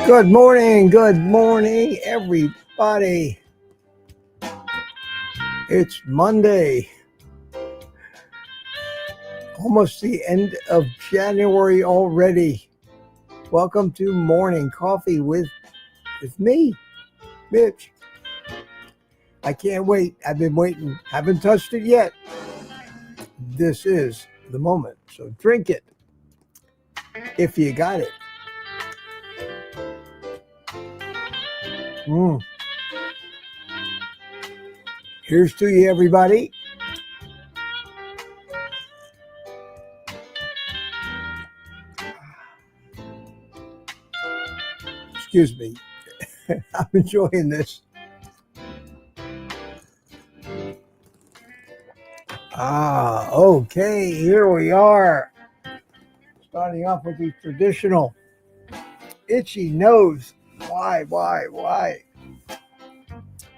Good morning, everybody. It's Monday, almost the end of January already. Welcome to Morning Coffee with me, Mitch. I can't wait. I've been waiting. Haven't touched it yet. This is the moment. So drink it if you got it. Here's to you, everybody. Excuse me. I'm enjoying this. Okay, here we are. Starting off with the traditional itchy nose. Why?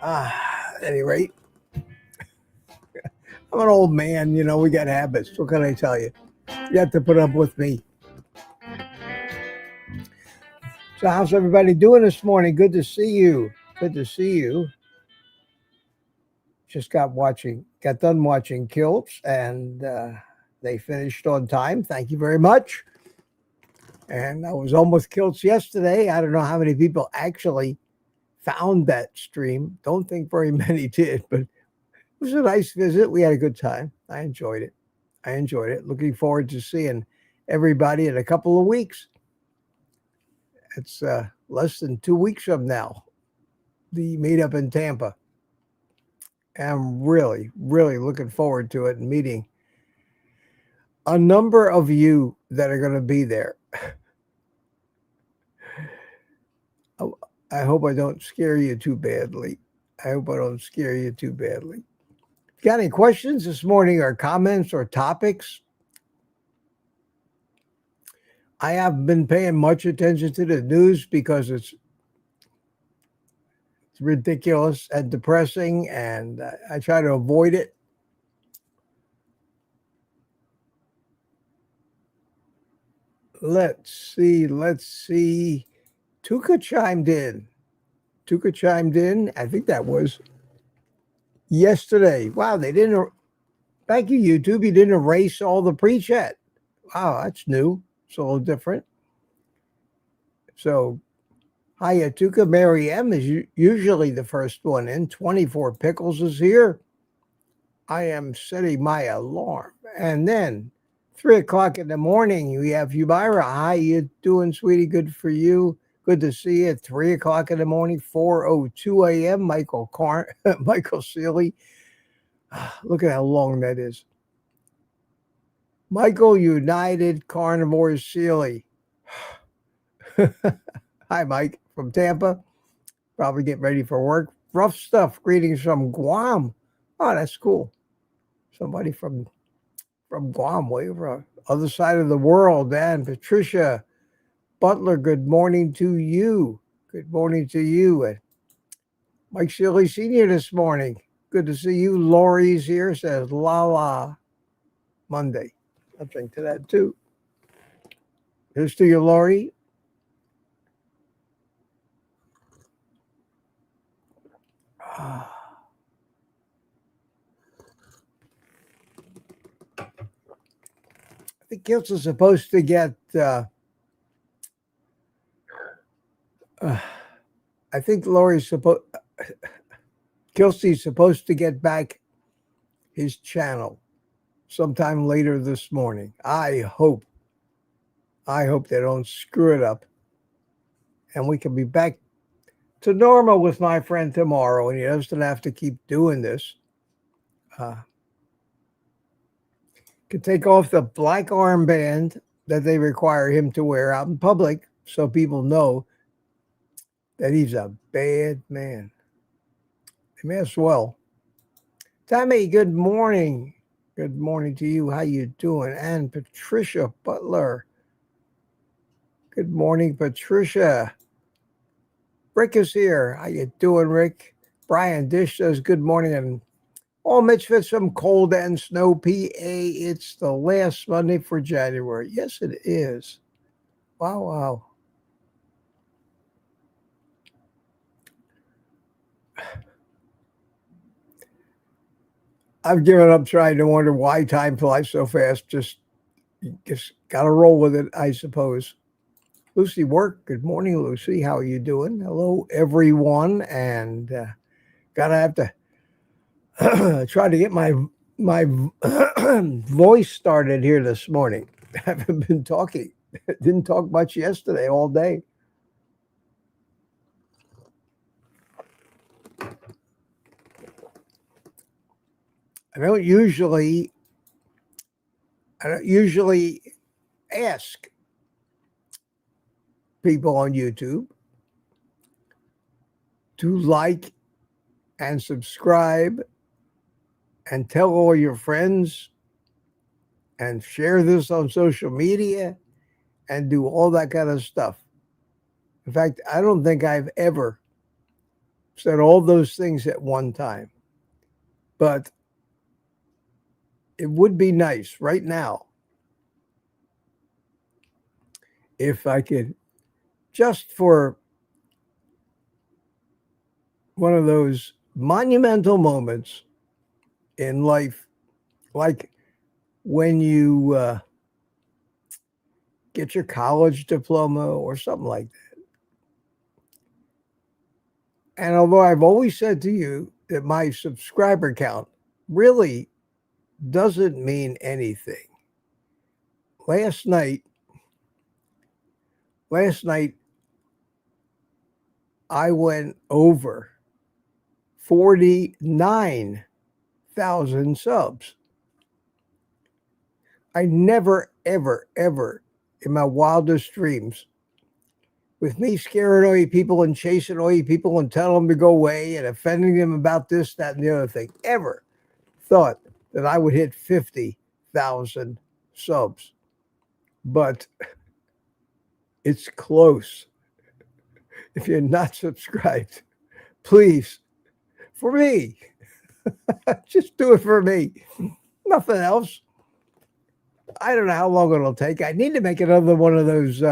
At any rate, I'm an old man, we got habits. What can I tell you? You have to put up with me. So how's everybody doing this morning? Good to see you. Just got done watching Kilts, and they finished on time. Thank you very much. And I was on with Kilts yesterday. I don't know how many people actually found that stream. Don't think very many did, but it was a nice visit. We had a good time. I enjoyed it. Looking forward to seeing everybody in a couple of weeks. It's less than 2 weeks from now, the meetup in Tampa. I'm really looking forward to it and meeting a number of you that are going to be there. I hope I don't scare you too badly. Got any questions this morning or comments or topics? I haven't been paying much attention to the news because it's ridiculous and depressing, and I try to avoid it. Let's see. Tuka chimed in. I think that was yesterday. Wow, thank you, YouTube. You didn't erase all the pre-chat. Wow, that's new. It's a little different. So, hiya, Tuka. Mary M is usually the first one in. 24 Pickles is here. I am setting my alarm. And then 3 o'clock in the morning, we have Humaira. How you doing, sweetie? Good for you. Good to see you at 3 o'clock in the morning, 4:02 a.m. Michael Seeley. Look at how long that is. Michael United Carnivore Seeley. Hi, Mike from Tampa. Probably getting ready for work. Rough stuff. Greetings from Guam. Oh, that's cool. Somebody from Guam, way over the other side of the world. And Patricia Butler, good morning to you. And Mike Seeley Sr. this morning. Good to see you. Lori's here, says La Monday. I'll drink to that too. Here's to you, Lori. I think Kilts is supposed to get I think Kilsty's supposed to get back his channel sometime later this morning. I hope they don't screw it up, and we can be back to normal with my friend tomorrow, and he doesn't have to keep doing this. Can take off the black armband that they require him to wear out in public so people know that he's a bad man. They may as well. Tammy, good morning. Good morning to you. How you doing? And Patricia Butler. Good morning, Patricia. Rick is here. How you doing, Rick? Brian Dish says good morning. And all Mitch Fits from Cold and Snow, PA. It's the last Monday for January. Yes, it is. Wow. I've given up trying to wonder why time flies so fast. Just got to roll with it, I suppose. Lucy Work, good morning, Lucy. How are you doing? Hello, everyone. And gotta have to try to get my voice started here this morning. I haven't been talking. Didn't talk much yesterday all day. I don't usually ask people on YouTube to like and subscribe and tell all your friends and share this on social media and do all that kind of stuff. In fact, I don't think I've ever said all those things at one time. But it would be nice right now if I could, just for one of those monumental moments in life, like when you get your college diploma or something like that. And although I've always said to you that my subscriber count really doesn't mean anything, last night I went over 49,000 subs. I never, ever, ever in my wildest dreams, with me scaring all you people and chasing all you people and telling them to go away and offending them about this, that, and the other thing, ever thought that I would hit 50,000 subs. But it's close. If you're not subscribed, please, for me, just do it for me. Nothing else. I don't know how long it'll take. I need to make another one of those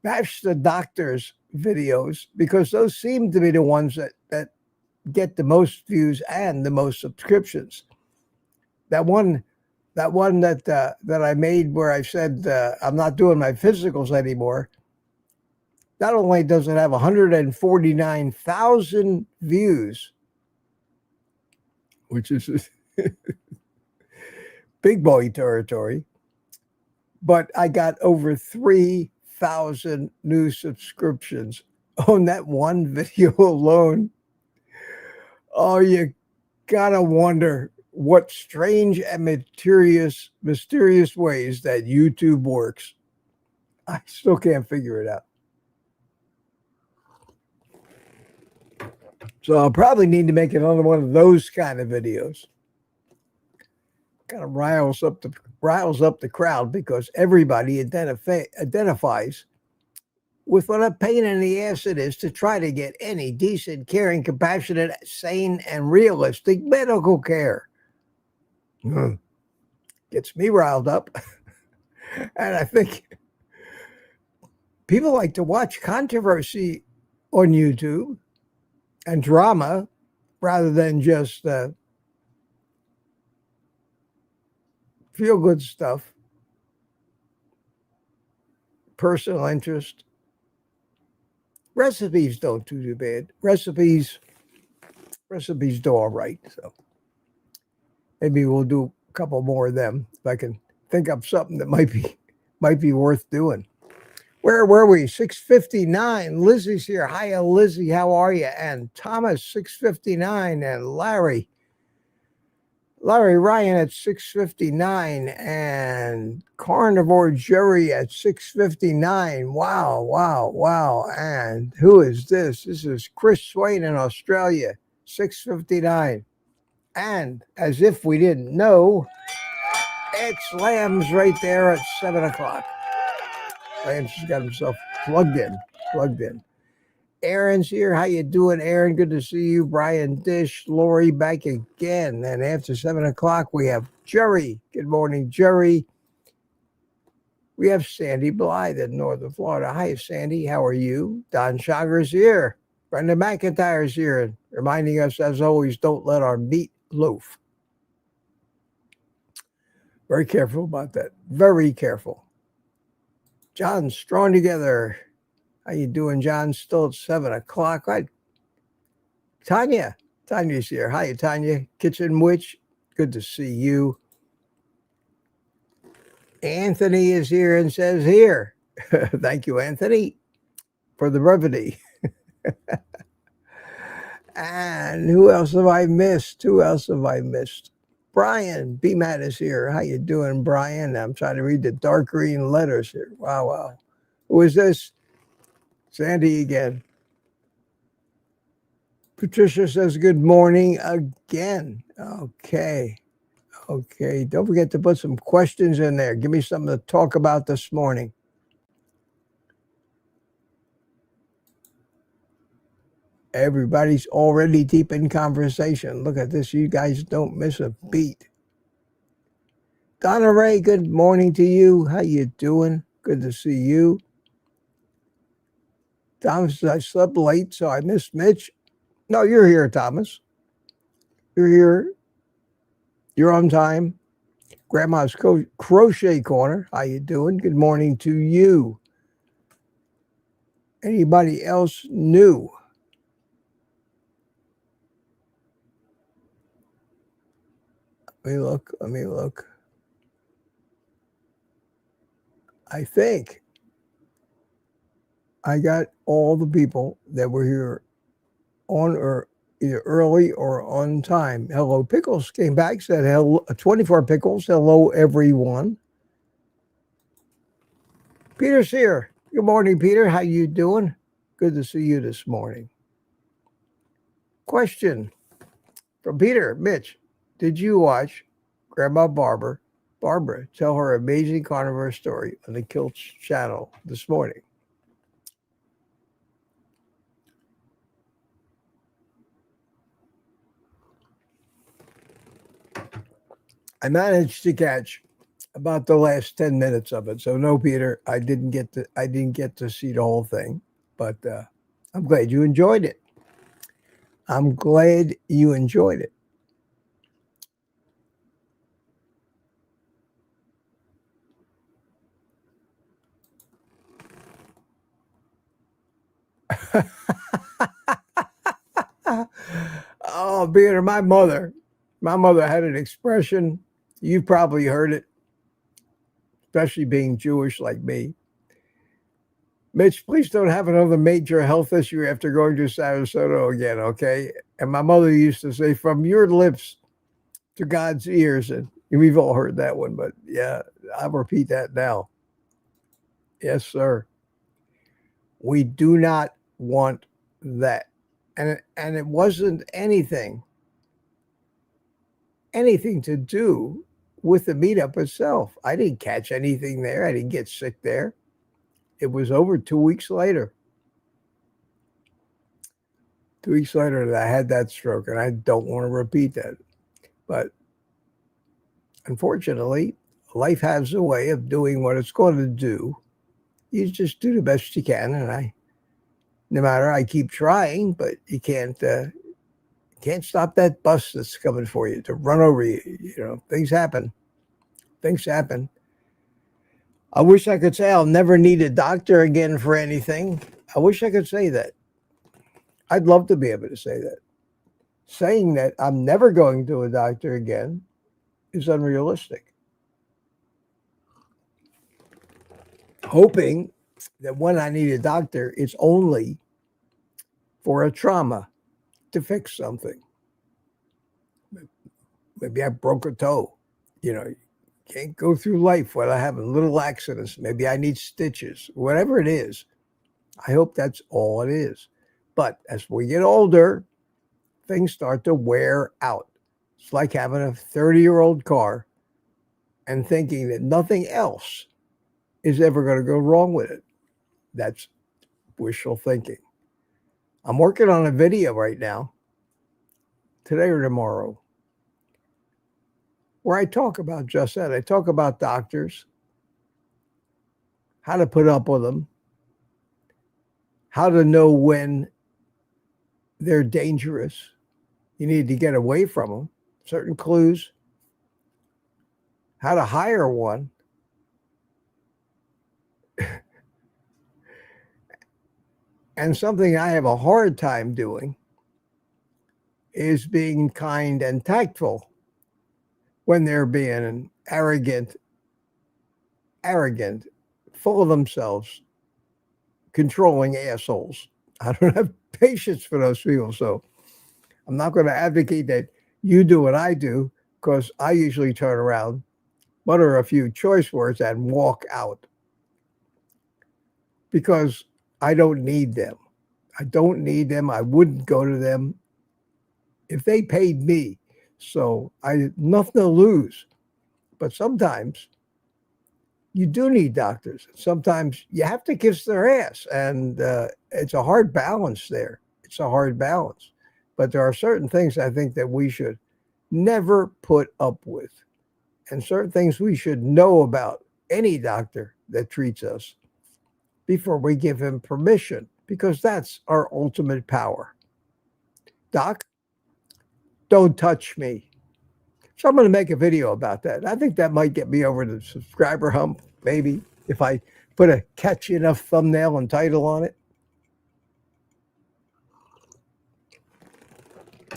Match the Doctors videos, because those seem to be the ones that get the most views and the most subscriptions. That one that I made where I said I'm not doing my physicals anymore. Not only does it have 149,000 views, which is big boy territory, but I got over 3,000 new subscriptions on that one video alone. Oh, you gotta wonder what strange and mysterious ways that YouTube works. I still can't figure it out. So I'll probably need to make another one of those kind of videos. Kind of riles up the crowd, because everybody identifies with what a pain in the ass it is to try to get any decent, caring, compassionate, sane, and realistic medical care. Gets me riled up. And I think people like to watch controversy on YouTube and drama rather than just feel good stuff, personal interest. Recipes don't do too bad. Recipes do all right. So maybe we'll do a couple more of them if I can think up something that might be worth doing. Where were we? 6:59. Lizzie's here. Hiya, Lizzie. How are you? And Thomas, 6:59. And Larry Ryan at 6:59. And Carnivore Jerry at 6:59. Wow. And who is this? This is Chris Swain in Australia, 6:59. And as if we didn't know, it's Lamb's right there at 7 o'clock. Lamb's just got himself plugged in. Aaron's here. How you doing, Aaron? Good to see you. Brian Dish, Lori back again. And after 7 o'clock, we have Jerry. Good morning, Jerry. We have Sandy Blythe in Northern Florida. Hi, Sandy. How are you? Don Chager's here. Brenda McIntyre's here, reminding us, as always, don't let our meat loaf. Very careful about that. Very careful. John, strong together. How you doing, John? Still at 7 o'clock. Right. Tanya. Tanya's here. Hi, Tanya. Kitchen Witch. Good to see you. Anthony is here and says here. Thank you, Anthony, for the brevity. And who else have I missed? Who else have I missed? Brian BMAT is here. How you doing, Brian? I'm trying to read the dark green letters here. Wow, wow. Who is this? Sandy again. Patricia says good morning again. Okay. Okay. Don't forget to put some questions in there. Give me something to talk about this morning. Everybody's already deep in conversation. Look at this. You guys don't miss a beat. Donna Ray, good morning to you. How you doing? Good to see you. Thomas says, I slept late, so I missed Mitch. No, you're here, Thomas. You're here. You're on time. Grandma's Crochet Corner. How you doing? Good morning to you. Anybody else new? Let me look. I think I got all the people that were here on or either early or on time. Hello, Pickles came back, said hello, 24 Pickles. Hello, everyone. Peter's here. Good morning, Peter. How you doing? Good to see you this morning. Question from Peter. Mitch, did you watch Grandma Barbara tell her amazing carnivore story on the Kilts channel this morning? I managed to catch about the last 10 minutes of it. So no, Peter, I didn't get to see the whole thing, but I'm glad you enjoyed it. I'm glad you enjoyed it. Oh, Peter, my mother had an expression. You've probably heard it, especially being Jewish like me. Mitch, please don't have another major health issue after going to Sarasota again, okay? And my mother used to say, from your lips to God's ears. And we've all heard that one, but yeah, I'll repeat that now. Yes, sir. We do not want that. And it wasn't anything to do with the meetup itself. I didn't catch anything there. I didn't get sick there. It was over 2 weeks later. 2 weeks later that I had that stroke, and I don't want to repeat that. But unfortunately, life has a way of doing what it's going to do. You just do the best you can, and no matter, I keep trying, but you can't stop that bus that's coming for you to run over you. You know, things happen. Things happen. I wish I could say I'll never need a doctor again for anything. I wish I could say that. I'd love to be able to say that. Saying that I'm never going to a doctor again is unrealistic. Hoping that when I need a doctor, it's only for a trauma to fix something. Maybe I broke a toe. You know, you can't go through life without having little accidents. Maybe I need stitches. Whatever it is, I hope that's all it is. But as we get older, things start to wear out. It's like having a 30-year-old car and thinking that nothing else is ever going to go wrong with it. That's wishful thinking. I'm working on a video right now, today or tomorrow, where I talk about just that. I talk about doctors, how to put up with them, how to know when they're dangerous. You need to get away from them, certain clues, how to hire one. And something I have a hard time doing is being kind and tactful when they're being arrogant, full of themselves, controlling assholes. I don't have patience for those people. So I'm not going to advocate that you do what I do, because I usually turn around, mutter a few choice words, and walk out, because I don't need them. I don't need them. I wouldn't go to them if they paid me. So I have nothing to lose. But sometimes you do need doctors. Sometimes you have to kiss their ass. And it's a hard balance there. It's a hard balance. But there are certain things I think that we should never put up with, and certain things we should know about any doctor that treats us before we give him permission, because that's our ultimate power. Doc, don't touch me. So I'm going to make a video about that. I think that might get me over the subscriber hump, maybe, if I put a catchy enough thumbnail and title on it.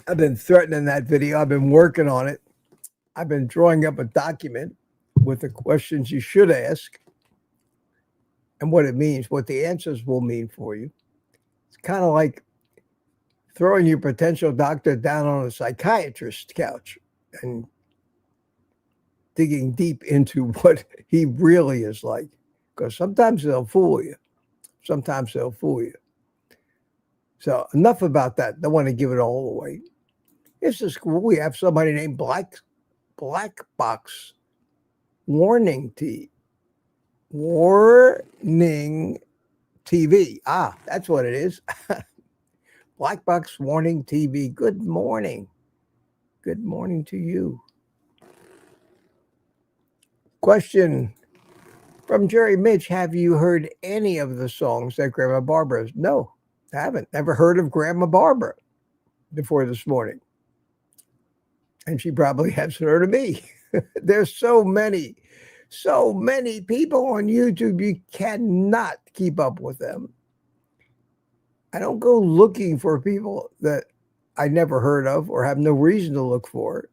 I've been threatening that video. I've been working on it. I've been drawing up a document with the questions you should ask and what it means, what the answers will mean for you. It's kind of like throwing your potential doctor down on a psychiatrist's couch and digging deep into what he really is like. Because sometimes they'll fool you. Sometimes they'll fool you. So enough about that. Don't want to give it all away. This is cool. We have somebody named Black Box Warning TV. Ah, that's what it is. Black Box Warning TV. Good morning. Good morning to you. Question from Jerry Mitch. Have you heard any of the songs that Grandma Barbara? No, I haven't. Never heard of Grandma Barbara before this morning. And she probably hasn't heard of me. There's so many people on YouTube. You cannot keep up with them. I don't go looking for people that I never heard of or have no reason to look for.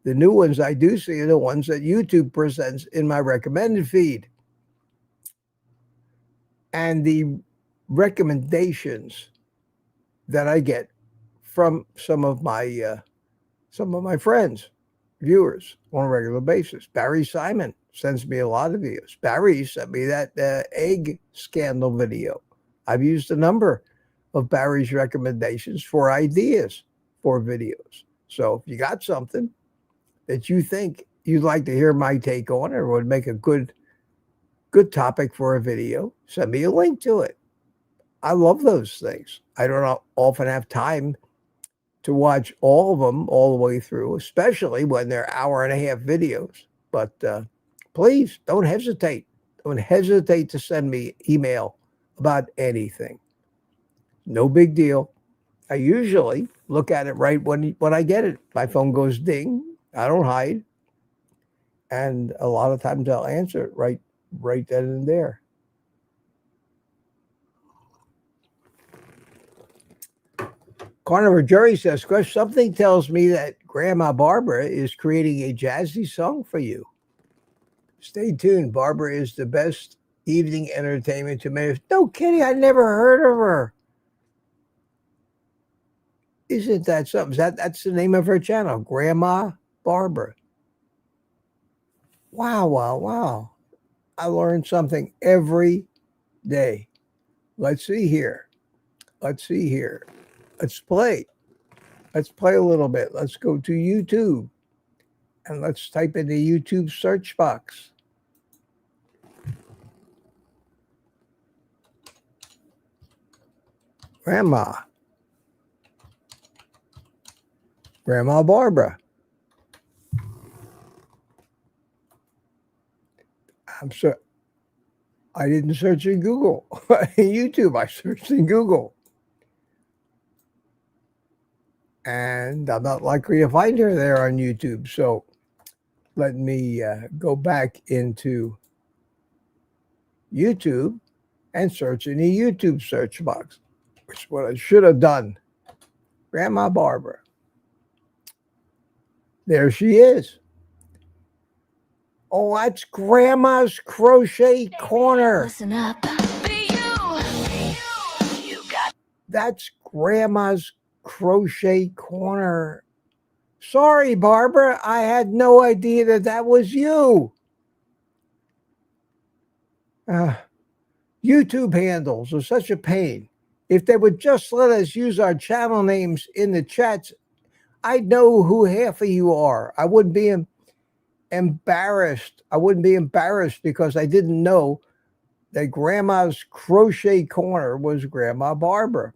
The new ones I do see are the ones that YouTube presents in my recommended feed. And the recommendations that I get from some of my friends, viewers on a regular basis. Barry Simon sends me a lot of videos. Barry sent me that egg scandal video. I've used a number of Barry's recommendations for ideas for videos. So if you got something that you think you'd like to hear my take on, or would make a good topic for a video, send me a link to it. I love those things. I don't often have time to watch all of them all the way through, especially when they're hour-and-a-half videos. But please don't hesitate. Don't hesitate to send me email about anything. No big deal. I usually look at it right when I get it. My phone goes ding. I don't hide. And a lot of times I'll answer it right then and there. Carnivore Jerry says, something tells me that Grandma Barbara is creating a jazzy song for you. Stay tuned. Barbara is the best evening entertainment to me. No kidding. I never heard of her. Isn't that something? That's the name of her channel, Grandma Barbara. Wow. I learn something every day. Let's see here. Let's play. Let's play a little bit. Let's go to YouTube and let's type in the YouTube search box. Grandma Barbara. I'm sorry. I didn't search in Google. YouTube, I searched in Google. And I'm not likely to find her there on YouTube. So let me go back into YouTube and search in the YouTube search box, which is what I should have done. Grandma Barbara. There she is. Oh, that's Grandma's Crochet Corner. Listen up. That's Grandma's Crochet Corner. Sorry, Barbara. I had no idea that that was you. YouTube handles are such a pain. If they would just let us use our channel names in the chats, I'd know who half of you are. I wouldn't be embarrassed. I wouldn't be embarrassed because I didn't know that Grandma's Crochet Corner was Grandma Barbara.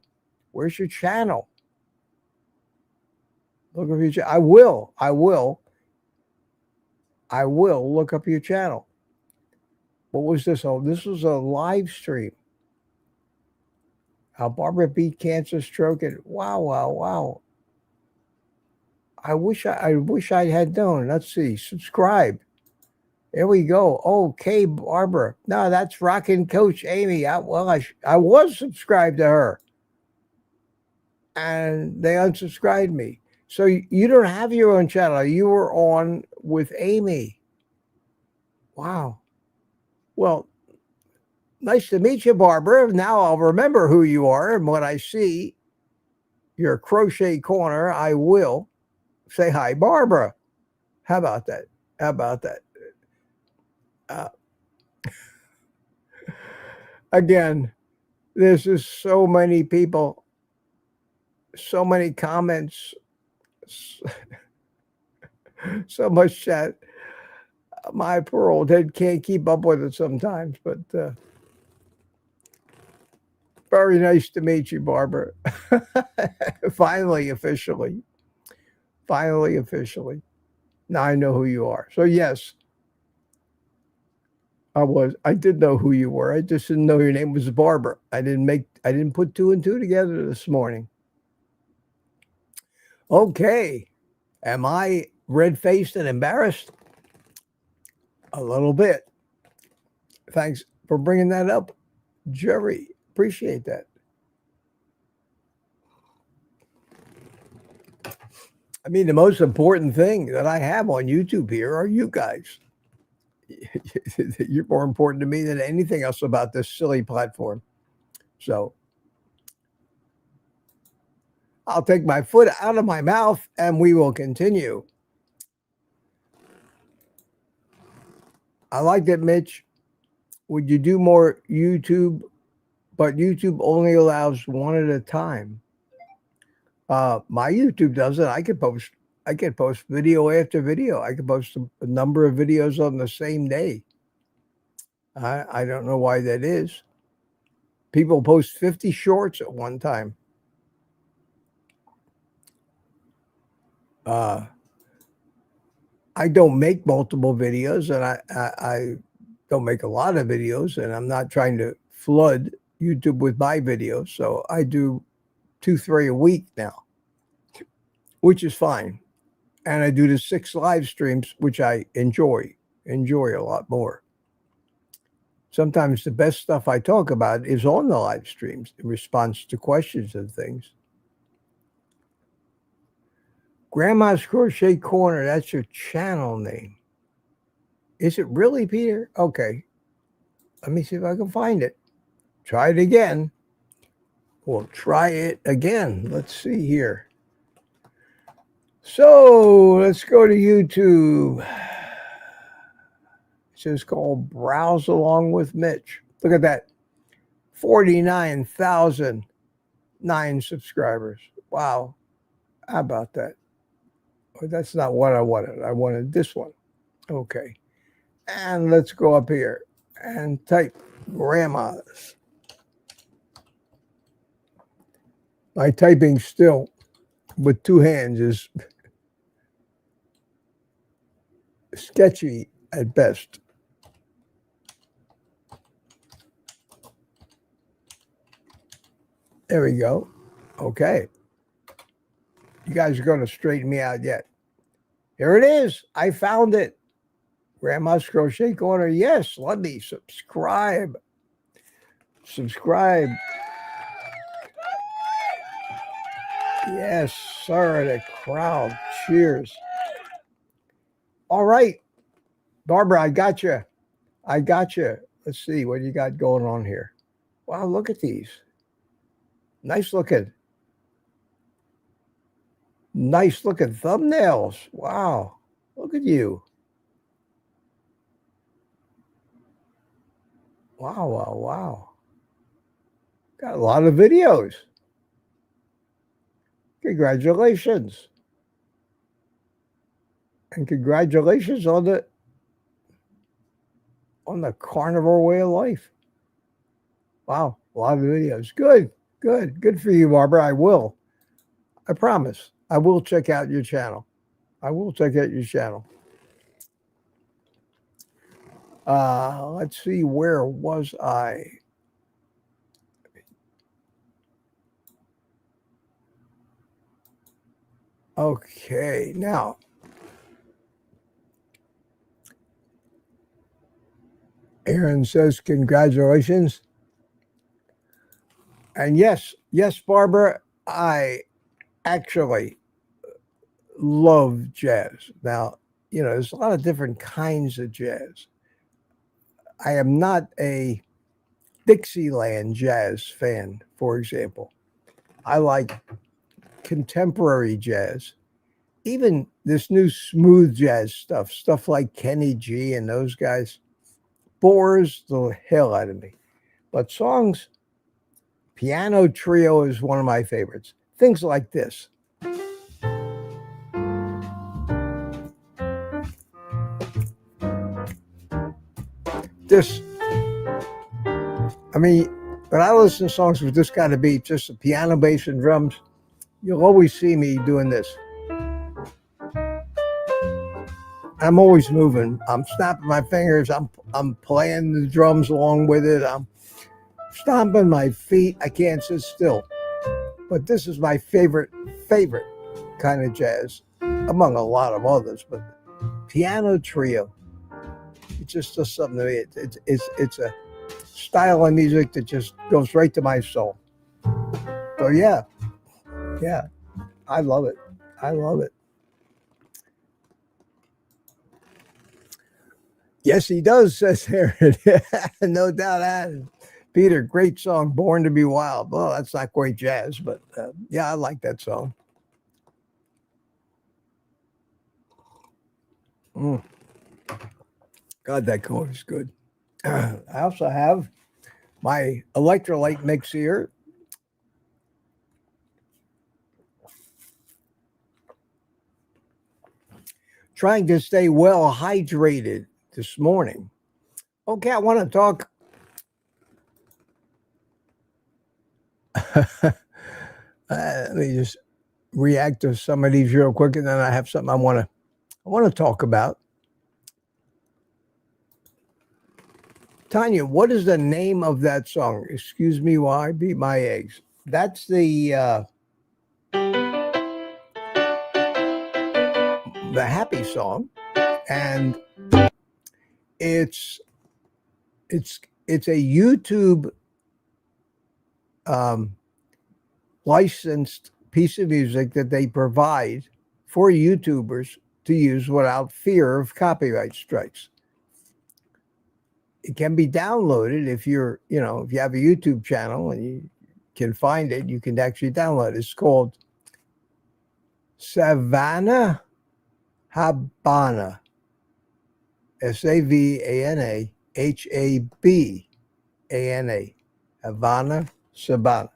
Where's your channel? Look up your channel. I will look up your channel. What was this? Oh, this was a live stream. How Barbara beat cancer, stroke, and wow. I wish I had known. Let's see. Subscribe. There we go. Okay, Barbara. No, that's Rockin' Coach Amy. I was subscribed to her, and they unsubscribed me. So you don't have your own channel. You were on with Amy. Wow. Well, nice to meet you, Barbara. Now I'll remember who you are, and when I see your Crochet Corner, I will say hi, Barbara. How about that? Again, there's just so many people, so many comments, so much chat. My poor old head can't keep up with it sometimes, but very nice to meet you, Barbara. Finally, officially. Now I know who you are. So yes, I did know who you were. I just didn't know your name was Barbara. I didn't put two and two together this morning. Okay. Am I red-faced and embarrassed? A little bit. Thanks for bringing that up, Jerry. Appreciate that. I mean, the most important thing that I have on YouTube here are you guys. You're more important to me than anything else about this silly platform. So I'll take my foot out of my mouth and we will continue. I like it, Mitch. Would you do more YouTube? But YouTube only allows one at a time. My YouTube doesn't. I could post video after video. I could post a number of videos on the same day. I don't know why that is. People post 50 shorts at one time. I don't make multiple videos, and I don't make a lot of videos, and I'm not trying to flood YouTube with my videos. So I do 2-3 a week now, which is fine. And I do the 6 live streams, which I enjoy a lot more. Sometimes the best stuff I talk about is on the live streams in response to questions and things. Grandma's Crochet Corner, that's your channel name. Is it really, Peter? Okay. Let me see if I can find it. Try it again. We'll try it again. Let's see here. So let's go to YouTube. It's just called Browse Along with Mitch. Look at that. 49,009 subscribers. Wow. How about that? But that's not what I wanted. I wanted this one. Okay. And let's go up here and type grandmas. My typing still with 2 hands is sketchy at best. There we go. Okay. You guys are going to straighten me out yet. Here it is. I found it. Grandma's Crochet Corner. Yes, let me subscribe. Subscribe. Yes, sir. The crowd cheers. All right. Barbara, I got you. I got you. Let's see what you got going on here. Wow, look at these. Nice looking. Nice looking thumbnails. Wow. Look at you. Wow, wow, wow. Got a lot of videos. Congratulations. And congratulations on the carnivore way of life. Wow, a lot of videos. Good, good, good for you, Barbara. I will. I promise. I will check out your channel. I will check out your channel. Let's see, where was I? Okay, now Aaron says congratulations. And yes, Barbara, I actually love jazz. Now, you know, there's a lot of different kinds of jazz. I am not a Dixieland jazz fan, for example. I like contemporary jazz. Even this new smooth jazz stuff like Kenny G and those guys, bores the hell out of me. But songs, piano trio is one of my favorites. Things like this. I mean, when I listen to songs with this kind of beat, just the piano, bass, and drums, you'll always see me doing this. I'm always moving. I'm snapping my fingers. I'm playing the drums along with it. I'm stomping my feet. I can't sit still. But this is my favorite kind of jazz, among a lot of others. But piano trio, it just does something to me. It's a style of music that just goes right to my soul. So yeah, I love it. I love it. Yes, he does, says Aaron. No doubt. Peter, great song, Born to be Wild. Well, that's not quite jazz, but yeah, I like that song. God, that coffee is good. I also have my electrolyte mix here. Trying to stay well hydrated this morning. Okay, I want to talk. Let me just react to some of these real quick, and then I have something I want to talk about. Tanya, what is the name of that song? Excuse me while I beat my eggs. That's the happy song, and it's a YouTube licensed piece of music that they provide for YouTubers to use without fear of copyright strikes. It can be downloaded if if you have a YouTube channel and you can find it, you can actually download it. It's called Savannah Habana. Savana Habana. Havana Sabana.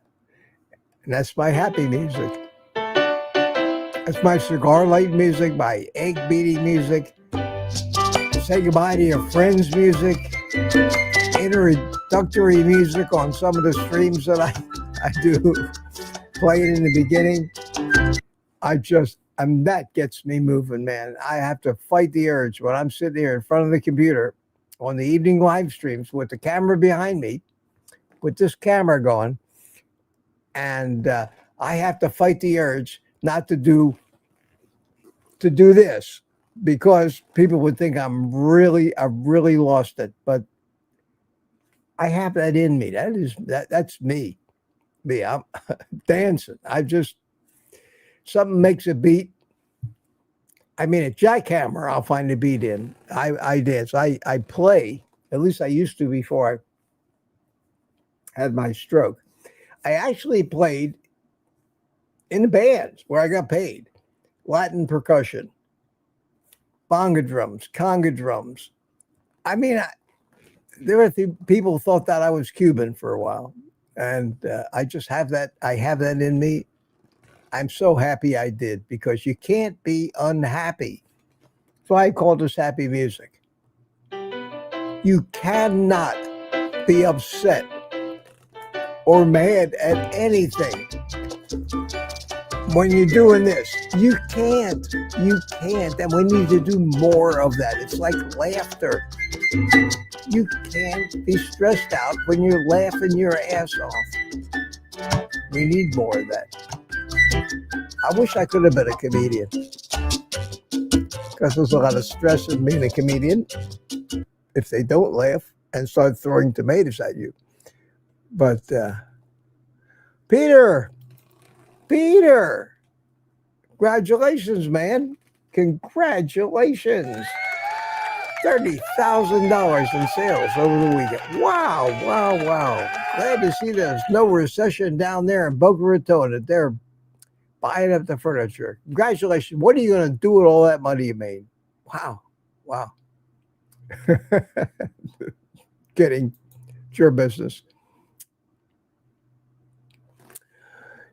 And that's my happy music. That's my cigar light music, my egg beating music. Say goodbye to your friends music. Introductory music on some of the streams that I do. Play it in the beginning. That gets me moving, man. I have to fight the urge when I'm sitting here in front of the computer on the evening live streams with the camera behind me, with this camera going, and I have to fight the urge not to do this. because people would think I really lost it. But I have that in me. That's me. I'm dancing. Something makes a beat. I mean, a jackhammer, I'll find a beat in. I dance. I play. At least I used to before I had my stroke. I actually played in the bands where I got paid. Latin percussion, bongo drums, conga drums. I mean, there were people thought that I was Cuban for a while. And I just have that. I have that in me. I'm so happy I did, because you can't be unhappy. That's why I call this happy music. You cannot be upset or mad at anything when you're doing this. You can't. And we need to do more of that. It's like laughter. You can't be stressed out when you're laughing your ass off. We need more of that. I wish I could have been a comedian, because there's a lot of stress in being a comedian if they don't laugh and start throwing tomatoes at you. But Peter, congratulations, man. Congratulations. $30,000 in sales over the weekend. Wow. Glad to see there's no recession down there in Boca Raton, that they're buying up the furniture. Congratulations. What are you going to do with all that money you made? Wow. Kidding. It's your business.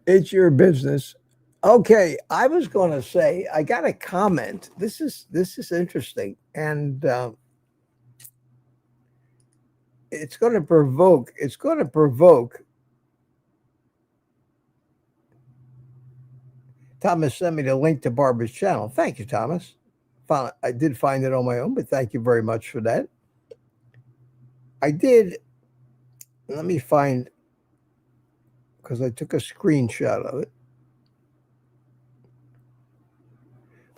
It's your business. Okay, I was going to say, I got a comment. This is interesting, and it's going to provoke. Thomas sent me the link to Barbara's channel. Thank you, Thomas. I did find it on my own, but thank you very much for that. I did. Let me find, because I took a screenshot of it.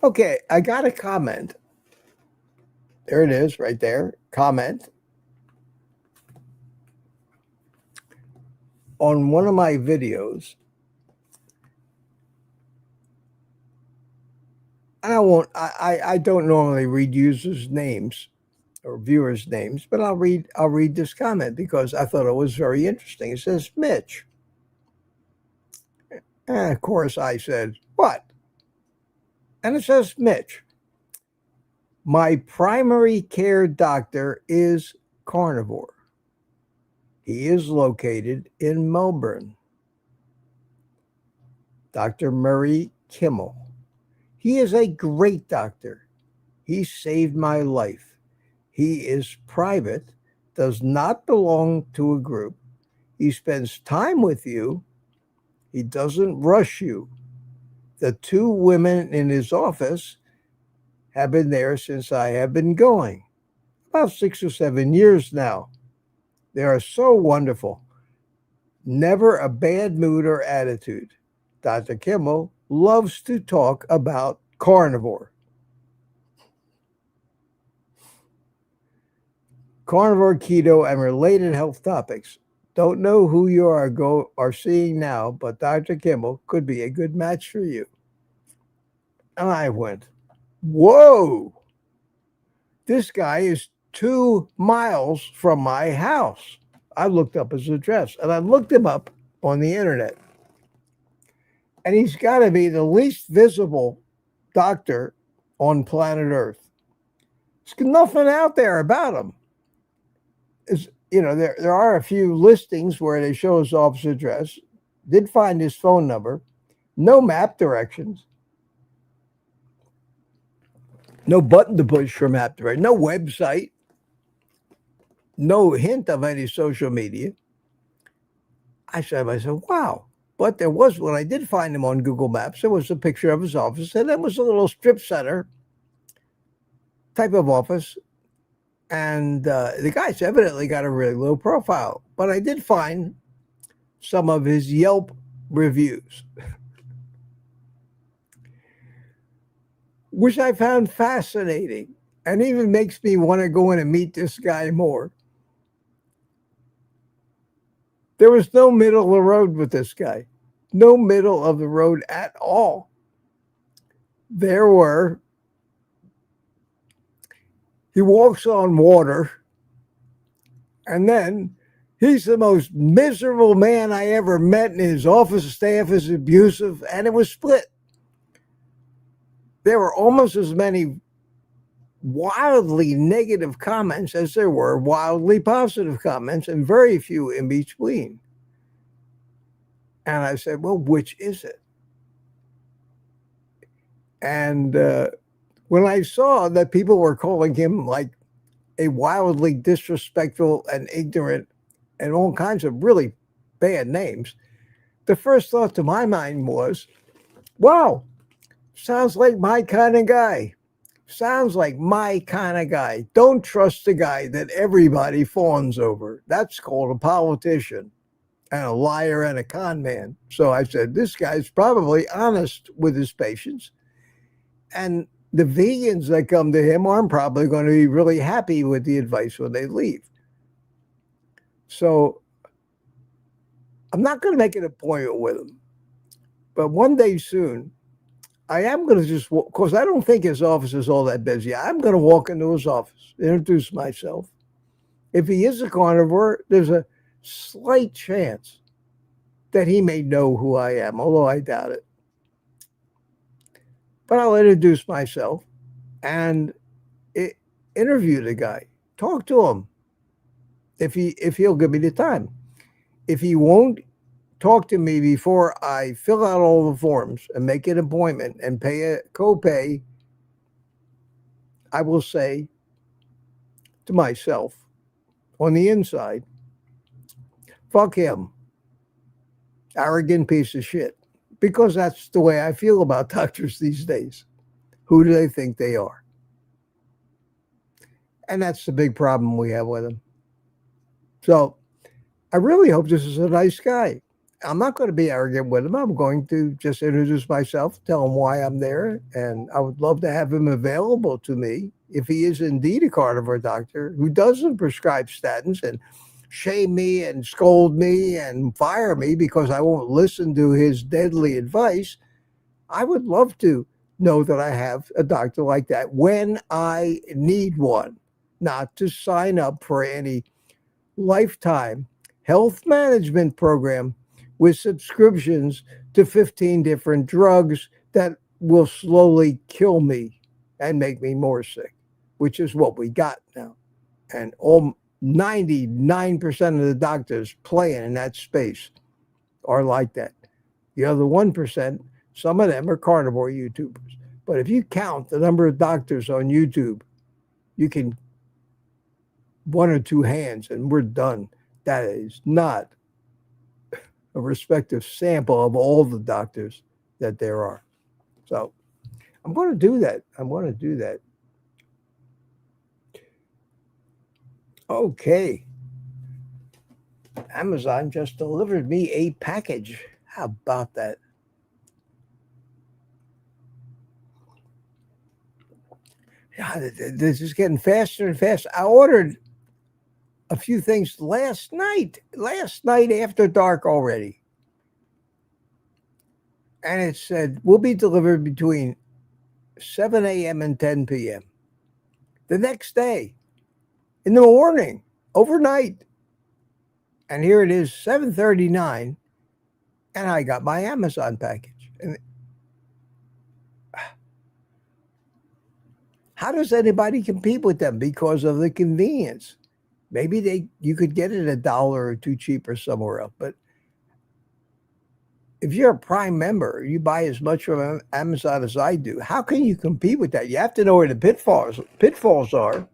Okay, I got a comment. There it is, right there. Comment on one of my videos. I don't normally read users' names or viewers' names, but I'll read this comment because I thought it was very interesting. It says, Mitch. And of course I said, what? And it says, Mitch, my primary care doctor is carnivore. He is located in Melbourne. Dr. Murray Kimmel. He is a great doctor. He saved my life. He is private, does not belong to a group. He spends time with you. He doesn't rush you. The two women in his office have been there since I have been going, about 6 or 7 years now. They are so wonderful. Never a bad mood or attitude. Dr. Kimmel loves to talk about carnivore. Carnivore, keto, and related health topics. Don't know who you are seeing now, but Dr. Kimmel could be a good match for you. And I went, whoa, this guy is 2 miles from my house. I looked up his address, and I looked him up on the internet. And he's got to be the least visible doctor on planet Earth. There's nothing out there about him. There are a few listings where they show his office address. Did find his phone number. No map directions. No button to push for map directions. No website. No hint of any social media. I said to myself, wow. But there was, when I did find him on Google Maps, there was a picture of his office, and it was a little strip center type of office. And the guy's evidently got a really low profile. But I did find some of his Yelp reviews. which I found fascinating and even makes me want to go in and meet this guy more. There was no middle of the road with this guy, no middle of the road at all. He walks on water, and then he's the most miserable man I ever met, and his office staff is abusive, and it was split. There were almost as many wildly negative comments as there were wildly positive comments, and very few in between. And I said, well, which is it? And when I saw that people were calling him like a wildly disrespectful and ignorant and all kinds of really bad names, the first thought to my mind was, wow, sounds like my kind of guy. Sounds like my kind of guy. Don't trust the guy that everybody fawns over. That's called a politician and a liar and a con man. So I said, this guy's probably honest with his patients. And the vegans that come to him aren't probably going to be really happy with the advice when they leave. So I'm not going to make an appointment with him. But one day soon, I am going to just, because I don't think his office is all that busy. I'm going to walk into his office, introduce myself. If he is a carnivore, there's a slight chance that he may know who I am, although I doubt it. But I'll introduce myself and interview the guy, talk to him if he'll give me the time. If he won't talk to me before I fill out all the forms and make an appointment and pay a copay, I will say to myself on the inside, fuck him, arrogant piece of shit. Because that's the way I feel about doctors these days. Who do they think they are? And that's the big problem we have with them. So I really hope this is a nice guy. I'm not going to be arrogant with him. I'm going to just introduce myself, tell him why I'm there, and I would love to have him available to me if he is indeed a carnivore doctor who doesn't prescribe statins and shame me and scold me and fire me because I won't listen to his deadly advice. I would love to know that I have a doctor like that when I need one, not to sign up for any lifetime health management program with subscriptions to 15 different drugs that will slowly kill me and make me more sick, which is what we got now. And all 99% of the doctors playing in that space are like that. The other 1%, some of them are carnivore YouTubers. But if you count the number of doctors on YouTube, you can one or two hands and we're done. That is not a respective sample of all the doctors that there are. So I'm going to do that. Okay. Amazon just delivered me a package. How about that? Yeah, this is getting faster and faster. I ordered a few things last night after dark already. And it said, will be delivered between 7 a.m. and 10 p.m. The next day, in the morning, overnight. And here it is, 7:39, and I got my Amazon package. And how does anybody compete with them because of the convenience? Maybe you could get it $1 or $2 cheaper somewhere else. But if you're a Prime member, you buy as much from Amazon as I do. How can you compete with that? You have to know where the pitfalls are.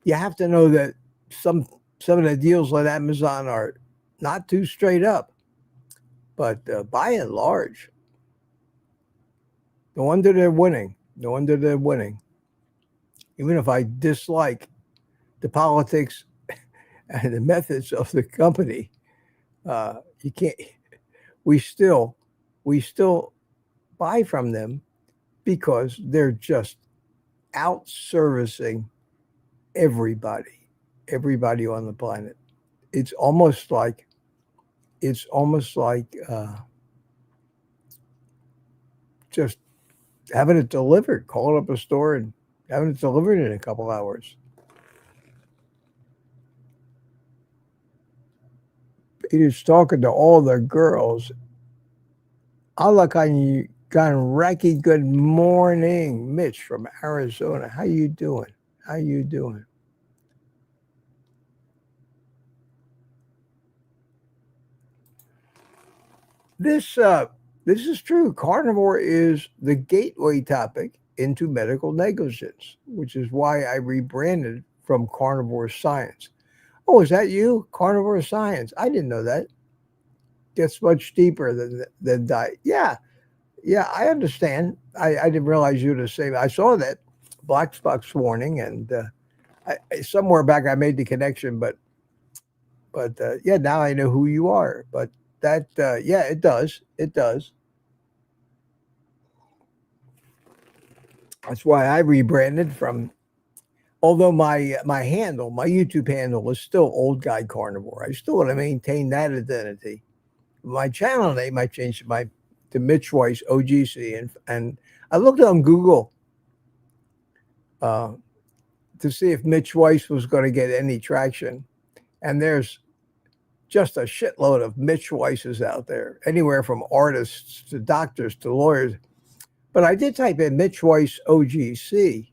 You have to know that some of the deals on Amazon are not too straight up. But by and large, no wonder they're winning. Even if I dislike the politics and the methods of the company, you can't. We still buy from them because they're just out servicing everybody on the planet. It's almost like just having it delivered, calling up a store and having it delivered in a couple hours. Peter's talking to all the girls. Racky, good morning. Mitch from Arizona. How you doing? How you doing? This is true. Carnivore is the gateway topic into medical negligence, which is why I rebranded from Carnivore Science. Oh, is that you? Carnivore Science. I didn't know that. Gets much deeper than diet. Yeah, I understand. I didn't realize you were the same. I saw that black box warning, and somewhere back I made the connection, but yeah, now I know who you are. But that, yeah, it does. It does. That's why I rebranded from. Although my YouTube handle is still Old Guy Carnivore. I still want to maintain that identity. My channel name I changed to Mitch Weiss OGC, and I looked on Google to see if Mitch Weiss was going to get any traction, and there's just a shitload of Mitch Weisses out there, anywhere from artists to doctors to lawyers. But I did type in Mitch Weiss OGC,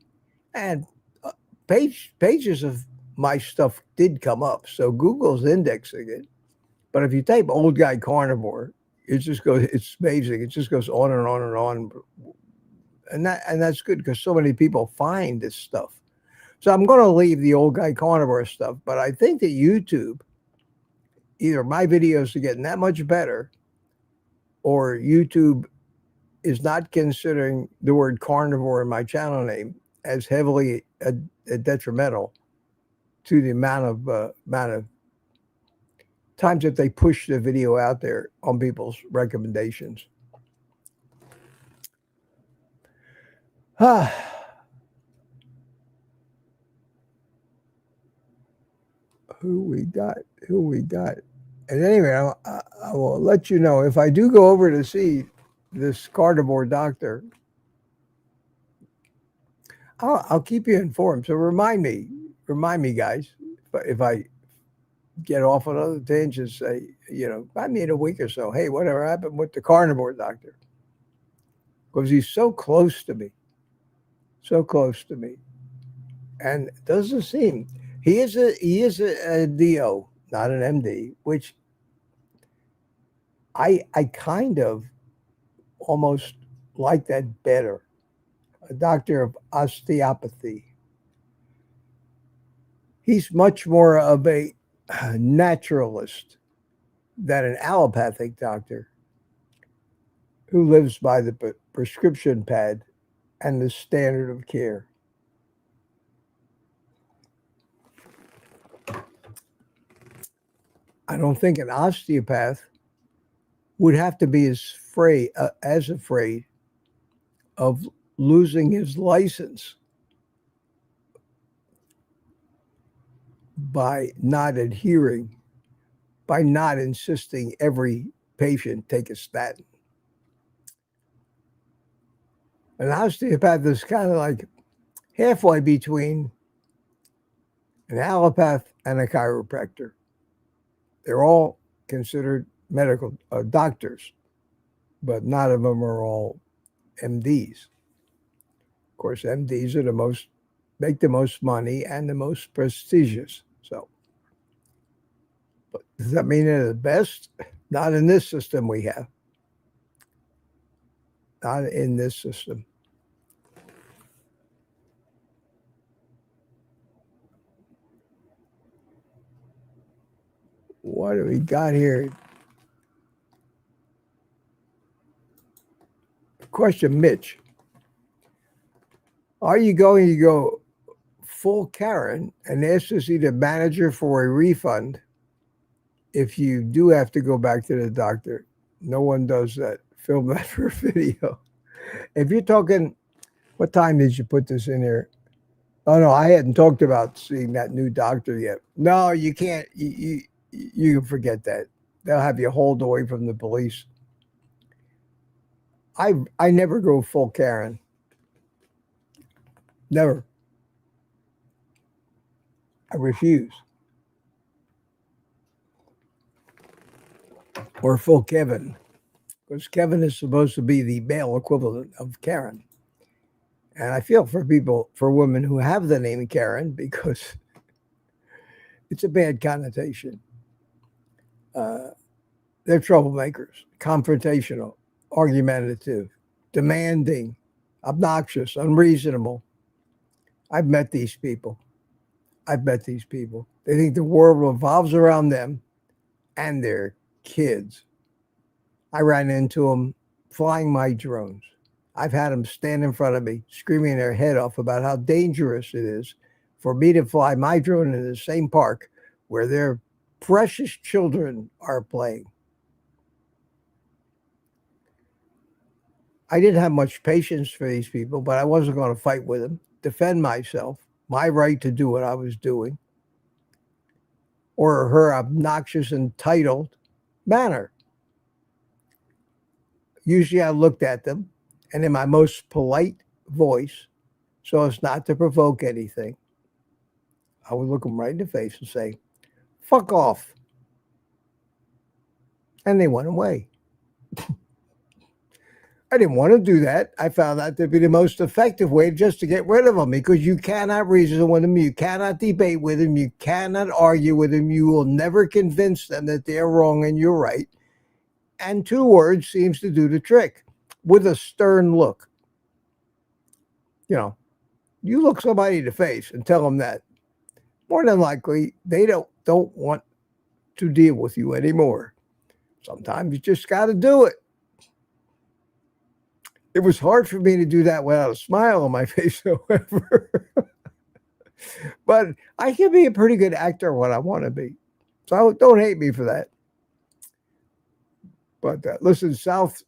and pages of my stuff did come up. So Google's indexing it. But if you type Old Guy Carnivore, it just goes, it's amazing. It just goes on and on and on. And that's good because so many people find this stuff. So I'm going to leave the Old Guy Carnivore stuff, but I think that YouTube, either my videos are getting that much better, or YouTube is not considering the word carnivore in my channel name as heavily detrimental to the amount of times that they push the video out there on people's recommendations. Who we got? And anyway, I will let you know if I do go over to see this carnivore doctor. I'll keep you informed. So remind me, guys, if I get off on other tangents, say, I need a week or so. Hey, whatever happened with the carnivore doctor? Because he's so close to me, and it doesn't seem he is a DO, not an MD, which I kind of almost like that better. A doctor of osteopathy. He's much more of a naturalist than an allopathic doctor who lives by the prescription pad and the standard of care. I don't think an osteopath would have to be as afraid of losing his license by not adhering, by not insisting every patient take a statin. An osteopath is kind of like halfway between an allopath and a chiropractor. They're all considered medical doctors, but none of them are all MDs. Of course, MDs are make the most money and the most prestigious. So, but does that mean they're the best? Not in this system we have. Not in this system. What do we got here? Question, Mitch. Are you going to go full Karen and ask to see the manager for a refund if you do have to go back to the doctor? No one does that. Film that for a video. If you're talking What time did you put this in here? Oh no, I hadn't talked about seeing that new doctor yet. No, you can't. You can forget that. They'll have you hauled away from the police. I never go full Karen. Never. I refuse. Or full Kevin, because Kevin is supposed to be the male equivalent of Karen. And I feel for women who have the name Karen, because it's a bad connotation. They're troublemakers, confrontational, argumentative, demanding, obnoxious, unreasonable. I've met these people. They think the world revolves around them and their kids. I ran into them flying my drones. I've had them stand in front of me, screaming their head off about how dangerous it is for me to fly my drone in the same park where their precious children are playing. I didn't have much patience for these people, but I wasn't going to fight with them, defend myself, my right to do what I was doing, or her obnoxious, entitled manner. Usually I looked at them, and in my most polite voice, so as not to provoke anything, I would look them right in the face and say, "Fuck off." And they went away. I didn't want to do that. I found that to be the most effective way just to get rid of them, because you cannot reason with them. You cannot debate with them. You cannot argue with them. You will never convince them that they're wrong and you're right. And 2 words seems to do the trick, with a stern look. You look somebody in the face and tell them that. More than likely, they don't want to deal with you anymore. Sometimes you just got to do it. It was hard for me to do that without a smile on my face, however. But I can be a pretty good actor when I want to be. So don't hate me for that. But listen, South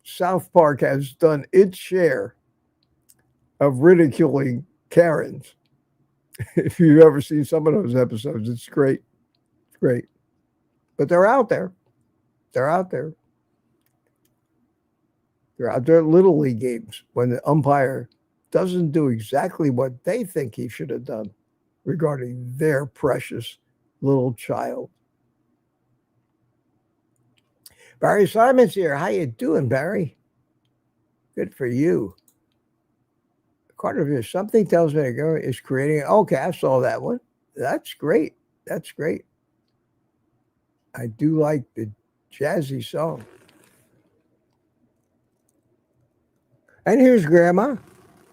Park has done its share of ridiculing Karens. If you've ever seen some of those episodes, it's great. It's great. But they're out there. They're out there. They're out there at Little League games when the umpire doesn't do exactly what they think he should have done regarding their precious little child. Barry Simon's here. How you doing, Barry? Good for you. Carnivore, something tells me a girl is creating. Okay, I saw that one. That's great. That's great. I do like the jazzy song. And here's Grandma.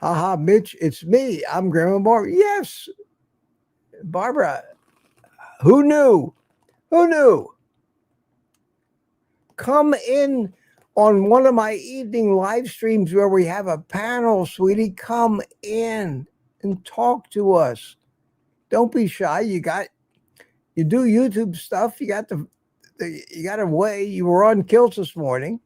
Haha, Mitch, it's me. I'm Grandma Barbara. Yes, Barbara. Who knew? Who knew? Come in on one of my evening live streams where we have a panel, sweetie. Come in and talk to us. Don't be shy. You do YouTube stuff. You got a way. You were on Kilts this morning.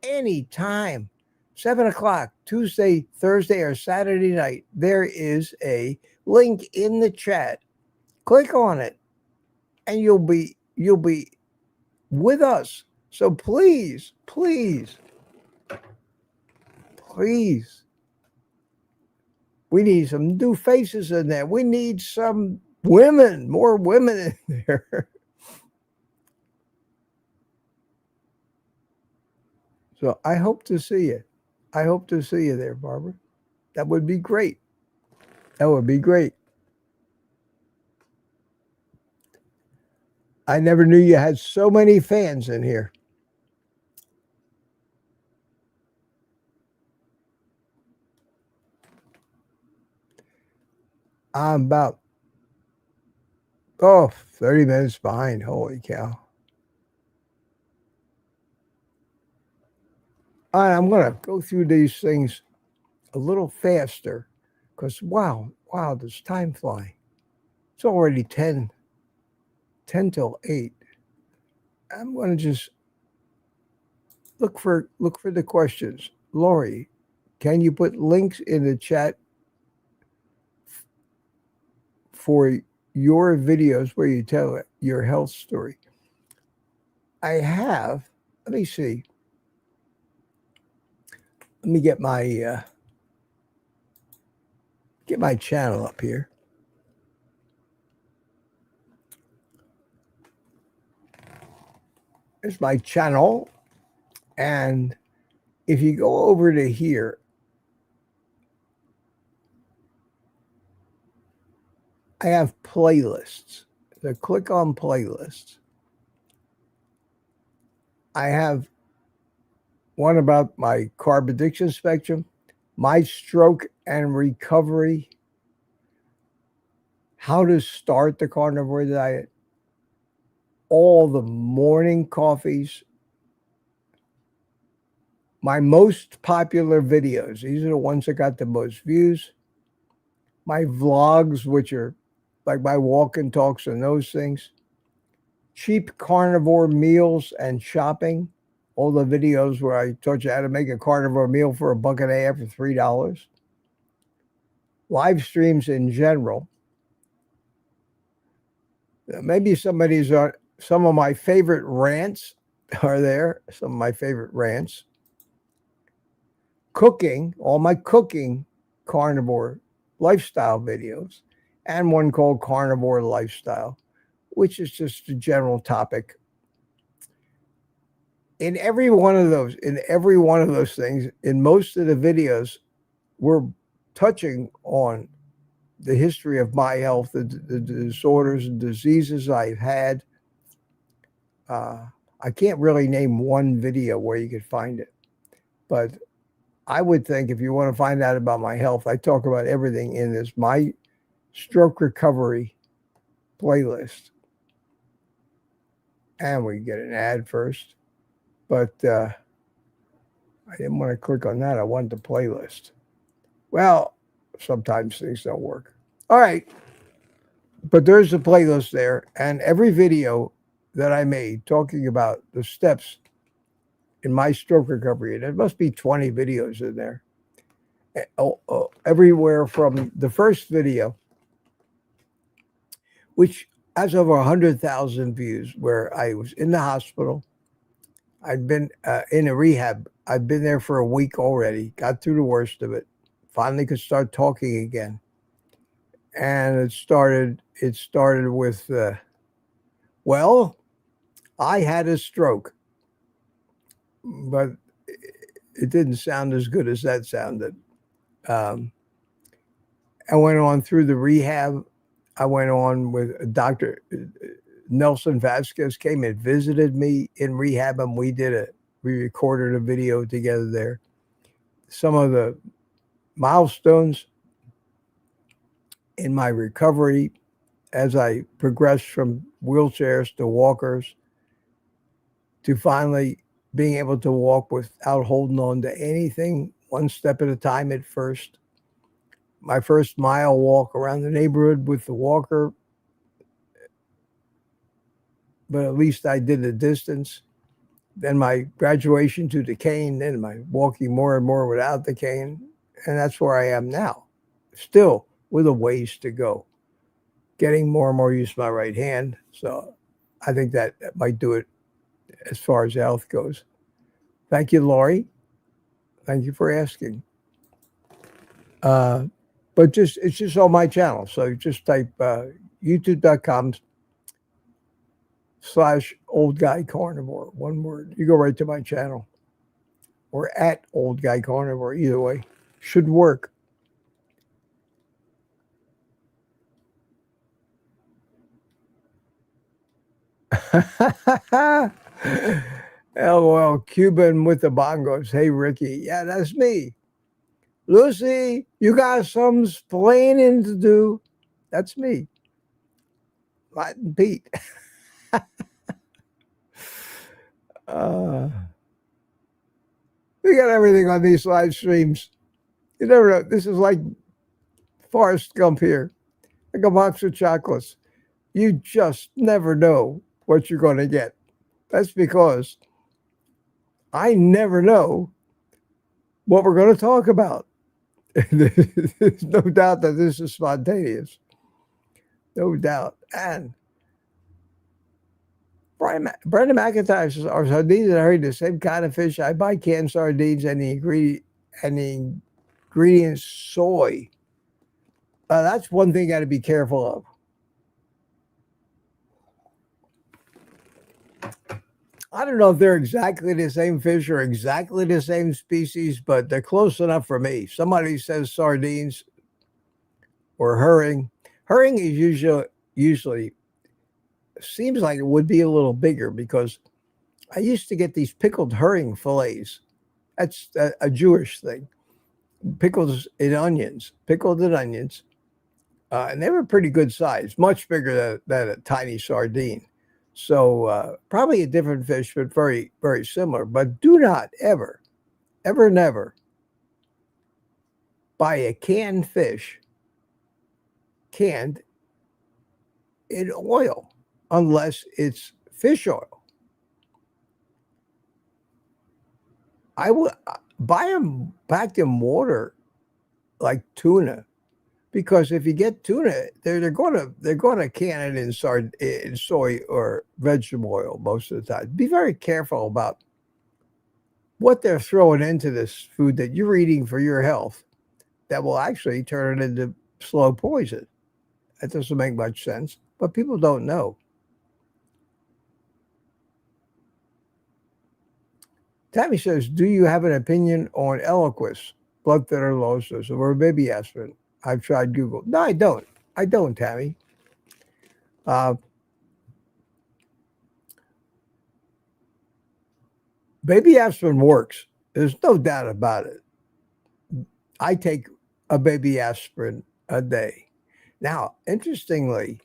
Anytime. 7 o'clock, Tuesday, Thursday, or Saturday night, there is a link in the chat. Click on it, and you'll be with us. So please, please, please, we need some new faces in there. We need some women, more women in there. So I hope to see you. I hope to see you there, Barbara. That would be great. That would be great. I never knew you had so many fans in here. I'm about 30 minutes behind. Holy cow. All right, I'm going to go through these things a little faster because, wow, does time fly? It's already 10 till 8. I'm going to just look for the questions. Lori, can you put links in the chat for your videos where you tell your health story. I have, let me see. Let me get my channel up here. There's my channel. And if you go over to here, I have playlists. So click on playlists. I have one about my carb addiction spectrum, my stroke and recovery, how to start the carnivore diet, all the morning coffees, my most popular videos. These are the ones that got the most views. My vlogs, which are like my walk and talks and those things. Cheap carnivore meals and shopping. All the videos where I taught you how to make a carnivore meal for $1.50 or $3. Live streams in general. Maybe some of my favorite rants are there. Some of my favorite rants. Cooking, all my cooking carnivore lifestyle videos, and one called Carnivore Lifestyle, which is just a general topic. In every one of those things, in most of the videos, we're touching on the history of my health, the disorders and diseases I've had. I can't really name one video where you could find it, but I would think if you want to find out about my health, I talk about everything in this My Stroke Recovery playlist. And we get an ad first, but I didn't want to click on that. I wanted the playlist. Well, sometimes things don't work. All right. But there's a playlist there, and every video that I made talking about the steps in my stroke recovery, and there must be 20 videos in there. Everywhere from the first video, which has over 100,000 views, where I was in the hospital. I'd been in a rehab. I'd been there for a week already, got through the worst of it, finally could start talking again. And it started with, well, I had a stroke, but it didn't sound as good as that sounded. I went on through the rehab. I went on with Dr. Nelson Vasquez came and visited me in rehab, and we recorded a video together there. Some of the milestones in my recovery as I progressed from wheelchairs to walkers to finally being able to walk without holding on to anything, one step at a time at first. My first mile walk around the neighborhood with the walker, but at least I did the distance. Then my graduation to the cane, then my walking more and more without the cane. And that's where I am now, still with a ways to go. Getting more and more used to my right hand. So I think that might do it as far as health goes. Thank you, Lori. Thank you for asking. But it's just on my channel. So just type youtube.com/OldGuyCarnivore, one word. You go right to my channel. Or at OldGuyCarnivore, either way. Should work. LOL, Cuban with the bongos. Hey, Ricky. Yeah, that's me. Lucy, you got some splaining to do. That's me. Latin Pete. We got everything on these live streams. You never know. This is like Forrest Gump here. Like a box of chocolates. You just never know what you're going to get. That's because I never know what we're going to talk about. There's no doubt that this is spontaneous. no doubt. And Brenda McIntyre says, are sardines and herring the same kind of fish? I buy canned sardines and the ingredients soy. That's one thing you got to be careful of. I don't know if they're exactly the same fish or exactly the same species, but they're close enough for me. Somebody says sardines or herring. Herring is usually seems like it would be a little bigger because I used to get these pickled herring fillets. That's a Jewish thing. Pickled in onions, and they were pretty good size, much bigger than a tiny sardine. So probably a different fish, but very, very similar. But do not ever, ever, never buy a canned fish canned in oil unless it's fish oil. I would buy them packed in water like tuna, because if you get tuna, they're going to can it in soy or vegetable oil most of the time. Be very careful about what they're throwing into this food that you're eating for your health that will actually turn it into slow poison. That doesn't make much sense, but people don't know. Tammy says, do you have an opinion on Eliquis, blood thinner, low dose, or baby aspirin? I've tried Google. No, I don't. I don't, Tammy. Baby aspirin works. There's no doubt about it. I take a baby aspirin a day. Now, interestingly,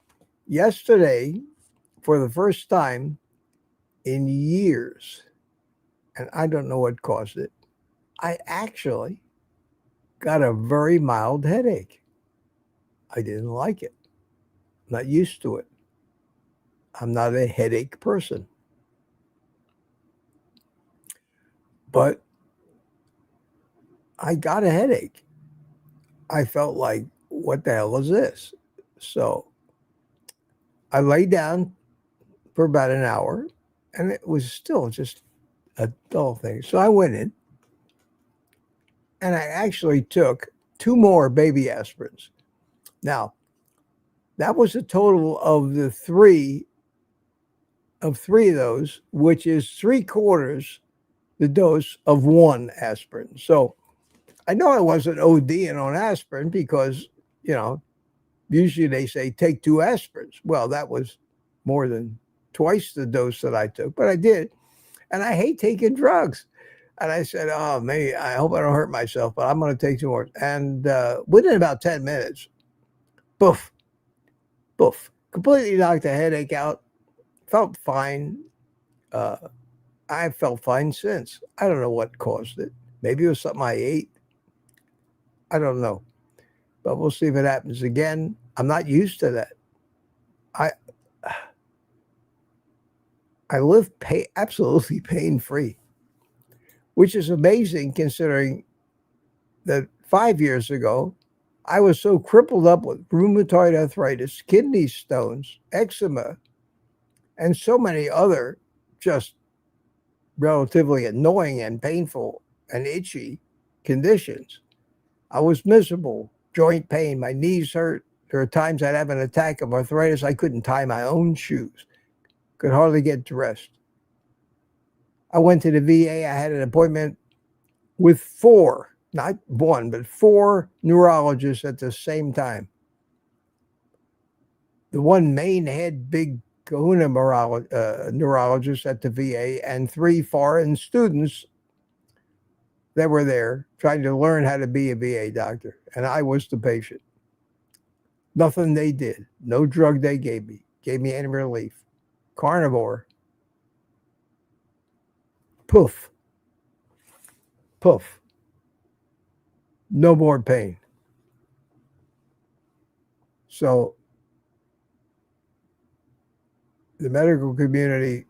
yesterday, for the first time in years, and I don't know what caused it, I actually got a very mild headache. I didn't like it. I'm not used to it. I'm not a headache person. But I got a headache. I felt like, what the hell is this? So I lay down for about an hour, and it was still just a dull thing. So I went in, and I actually took 2 more baby aspirins. Now, that was a total of the three of those, which is 3/4 the dose of 1 aspirin. So I know I wasn't ODing on aspirin because, usually they say take 2 aspirins. Well, that was more than twice the dose that I took, but I did. And I hate taking drugs. And I said, oh, maybe I hope I don't hurt myself, but I'm going to take 2 more. And within about 10 minutes, poof, completely knocked the headache out. Felt fine. I felt fine since. I don't know what caused it. Maybe it was something I ate. I don't know. But we'll see if it happens again. I'm not used to that. I live absolutely pain-free, which is amazing considering that 5 years ago, I was so crippled up with rheumatoid arthritis, kidney stones, eczema, and so many other just relatively annoying and painful and itchy conditions. I was miserable, joint pain, my knees hurt. There are times I'd have an attack of arthritis. I couldn't tie my own shoes, could hardly get dressed. I went to the VA. I had an appointment with 4, not 1, but 4 neurologists at the same time. The one main head, big kahuna neurologist at the VA, and 3 foreign students that were there trying to learn how to be a VA doctor. And I was the patient. Nothing they did. No drug they gave me any relief. Carnivore. Poof. No more pain. So the medical community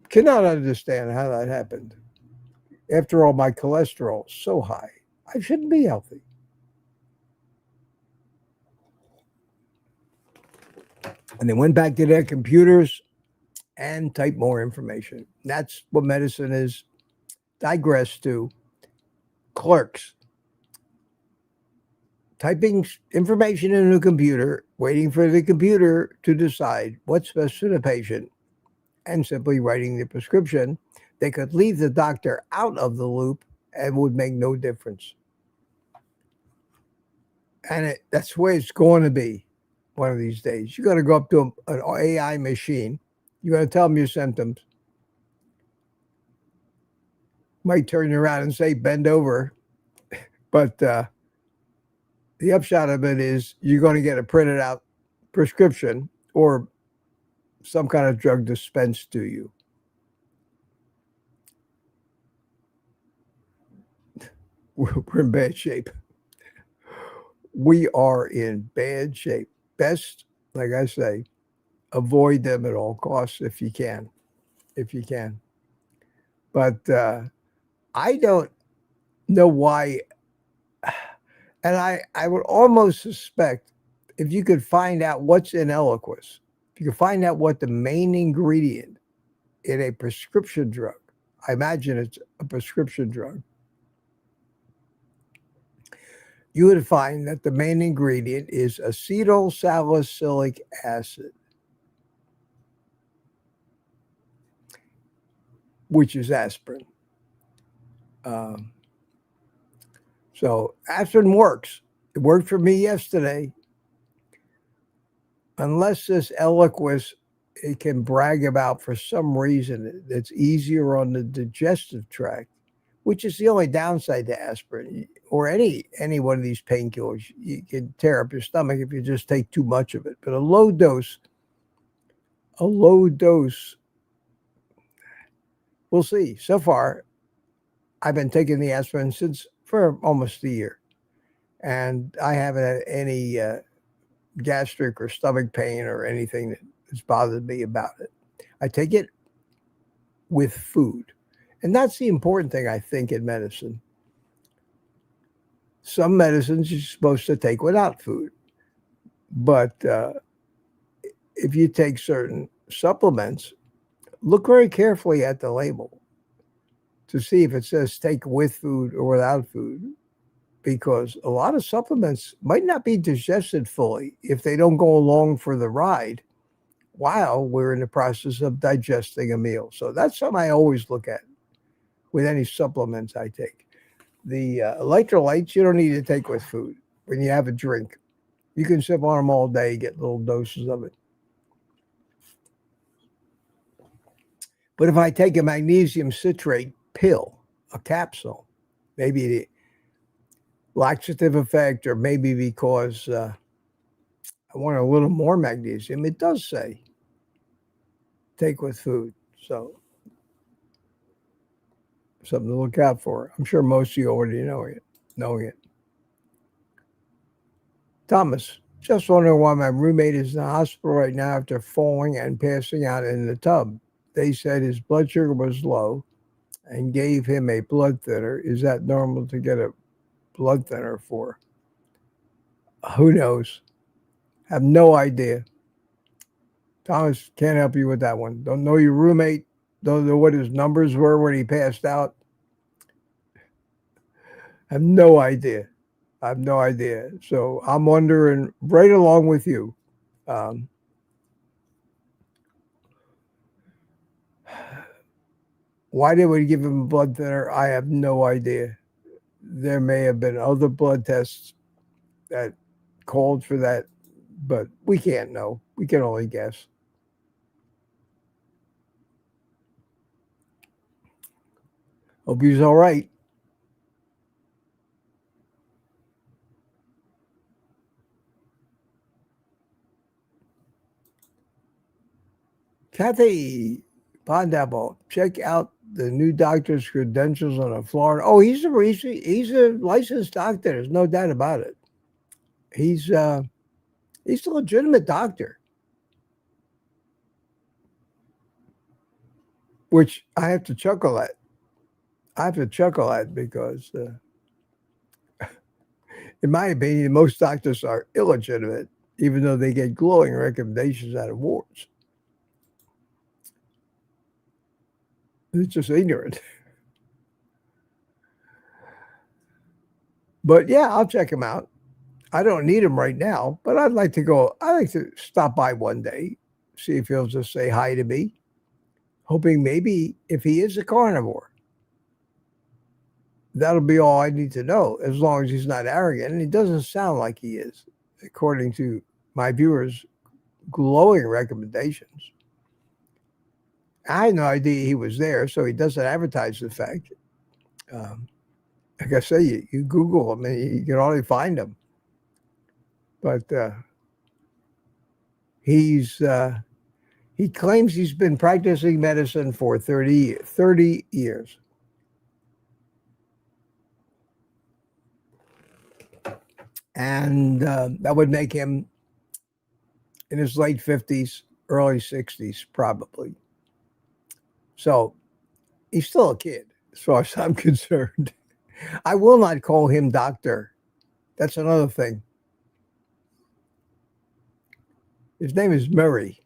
cannot understand how that happened. After all, my cholesterol is so high. I shouldn't be healthy. And they went back to their computers and typed more information. That's what medicine is digressed to. Clerks typing information into a computer, waiting for the computer to decide what's best for the patient, and simply writing the prescription. They could leave the doctor out of the loop and would make no difference. And that's the way it's going to be one of these days. You're going to go up to an AI machine. You're going to tell them your symptoms. Might turn you around and say, bend over. But the upshot of it is you're going to get a printed out prescription or some kind of drug dispensed to you. We're in bad shape. We are in bad shape. Best, like I say, avoid them at all costs if you can. If you can. But I don't know why. And I would almost suspect if you could find out what's in Eliquis, if you could find out what the main ingredient in a prescription drug, I imagine it's a prescription drug, you would find that the main ingredient is acetylsalicylic acid, which is aspirin. So aspirin works. It worked for me yesterday. Unless this Eliquis, it can brag about for some reason it's easier on the digestive tract, which is the only downside to aspirin or any one of these painkillers. You can tear up your stomach if you just take too much of it. But a low dose, we'll see. So far, I've been taking the aspirin for almost a year, and I haven't had any gastric or stomach pain or anything that has bothered me about it. I take it with food. And that's the important thing, I think, in medicine. Some medicines you're supposed to take without food. But if you take certain supplements, look very carefully at the label to see if it says take with food or without food. Because a lot of supplements might not be digested fully if they don't go along for the ride while we're in the process of digesting a meal. So that's something I always look at with any supplements I take. The electrolytes, you don't need to take with food when you have a drink. You can sip on them all day, get little doses of it. But if I take a magnesium citrate pill, a capsule, maybe the laxative effect, or maybe because I want a little more magnesium, it does say take with food. So something to look out for. I'm sure most of you already knowing it. Thomas, just wondering why my roommate is in the hospital right now after falling and passing out in the tub. They said his blood sugar was low and gave him a blood thinner. Is that normal to get a blood thinner for? Who knows? Have no idea. Thomas, can't help you with that one. Don't know your roommate. Don't know what his numbers were when he passed out. I have no idea. So I'm wondering right along with you. Why they would give him a blood thinner, I have no idea. There may have been other blood tests that called for that, but we can't know. We can only guess. Hope he's all right. Kathy Bondapple, check out the new doctor's credentials on a Florida. Oh, he's a licensed doctor. There's no doubt about it. He's a legitimate doctor, which I have to chuckle at. Because, in my opinion, most doctors are illegitimate. even though they get glowing recommendations out of wards. It's just ignorant. But yeah, I'll check him out. I don't need him right now, but I'd like to go. I'd like to stop by one day, see if he'll just say hi to me, hoping maybe if he is a carnivore, that'll be all I need to know, as long as he's not arrogant. And he doesn't sound like he is, according to my viewers' glowing recommendations. I had no idea he was there, so he doesn't advertise the fact. Like I say, you Google him and you can only find him. But he claims he's been practicing medicine for 30 years. And that would make him in his late 50s, early 60s, probably. So he's still a kid, as far as I'm concerned. I will not call him doctor. That's another thing. His name is Murray.